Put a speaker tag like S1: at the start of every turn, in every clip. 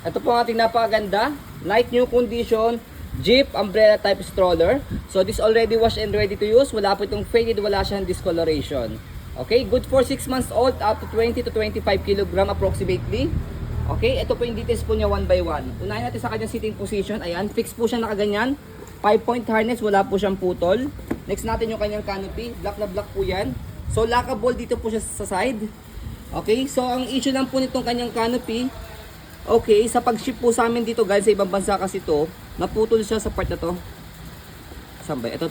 S1: Ito po ang ating napakaganda, light new condition, Jeep umbrella type stroller. So this already washed and ready to use. Wala po itong faded, wala siyang discoloration. Okay, good for 6 months old, up to 20 to 25 kg approximately. Okay, ito po yung details po niya one by one. Unahin natin sa kanyang sitting position. Ayan, fix po siya nakaganyan. 5-point harness, wala po siyang putol. Next natin yung kanyang canopy. Black na black po yan. So lockable dito po siya sa side. Okay, so ang issue lang po nitong kanyang canopy, okay, sa pag-ship po sa amin dito guys, sa ibang bansa kasi to, naputol siya sa part na to. Saan ba? Ito.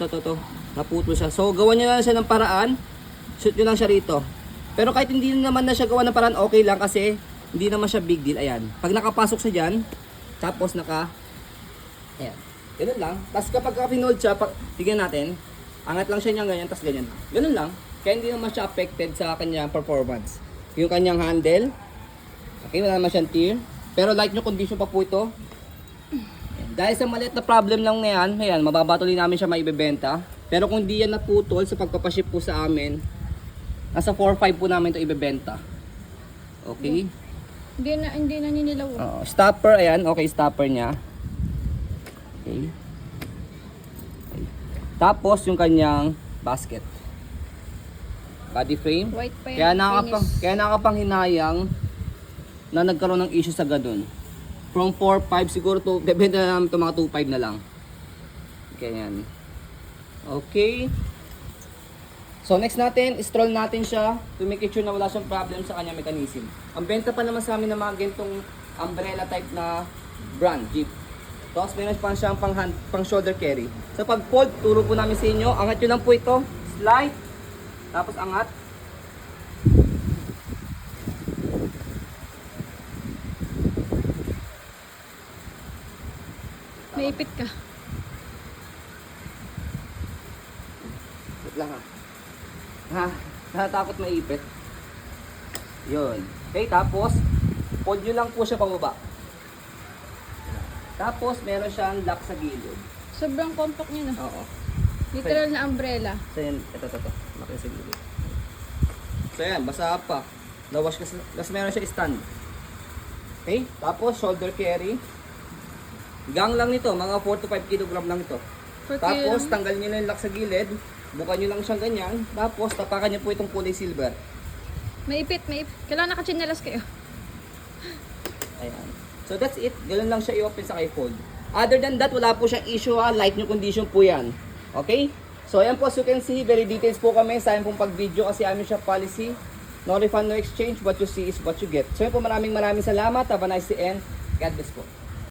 S1: Naputol siya. So gawan nyo na siya ng paraan. Shoot nyo lang siya rito. Pero kahit hindi naman na siya gawa ng paraan, okay lang kasi hindi naman siya big deal. Ayan. Pag nakapasok siya dyan, tapos ayan. Ganun lang. Tapos kapag pinold siya, tignan natin, angat lang siya niya ganyan, tapos ganyan. Ganun lang. Kaya hindi naman siya affected sa kanyang performance. Yung kanyang handle, okay, wala naman siyang tear. Pero light new condition pa po ito. Ayan. Dahil sa maliit na problem lang na yan, ayan, mababatuloy namin siya maibebenta. Pero kung di yan naputol sa pagpapaship po sa amin, nasa 4-5 po namin ito ibebenta. Okay?
S2: Hindi na ninilaw.
S1: Stopper, ayan, okay, stopper niya. Okay. Tapos yung kanyang basket. Body frame.
S2: White pa yan.
S1: Kaya nakapanghinayang na nagkaroon ng issue sa ganun. From 4-5 siguro to, depende na namin ito mga 2-5 na lang. Ganyan. Okay. So next natin, stroll natin siya to make sure na wala siyang problem sa kanyang mechanism. Ang benta pa naman sa amin ng mga gantong umbrella type na brand, Jeep. Tapos meron pa siyang pang shoulder carry. Sa pag-fold, turo po namin sa inyo. Angat nyo lang po ito. Slide. Tapos angat.
S2: Naipit ka.
S1: Wait lang ha. Natatakot maipit. Yun. Okay, tapos fold nyo lang po siya pababa. Tapos meron siyang lock sa gilid.
S2: Sobrang compact niya na.
S1: Oo.
S2: Literal na umbrella.
S1: So yan, ito. Lock sa gilid. So yan, basa pa. Nawash kasi. Tapos meron siya stand. Okay, tapos shoulder carry. Gang lang nito, mga 4 to 5 kg lang ito. Tapos tanggal nyo na yung lock sa gilid. Bukan nyo lang siyang ganyan. Tapos tapakan nyo po itong kulay silver.
S2: Maipit. Kailangan nakachinelas kayo.
S1: Ayan. So that's it. Ganun lang siya i-open sa fold. Other than that, wala po siyang issue ha. Light new condition po yan. Okay? So ayan po, as you can see, very details po kami sa amin pong pag-video kasi amin siya policy. No refund, no exchange. What you see is what you get. So yun po, maraming salamat. Have a nice day and God bless po.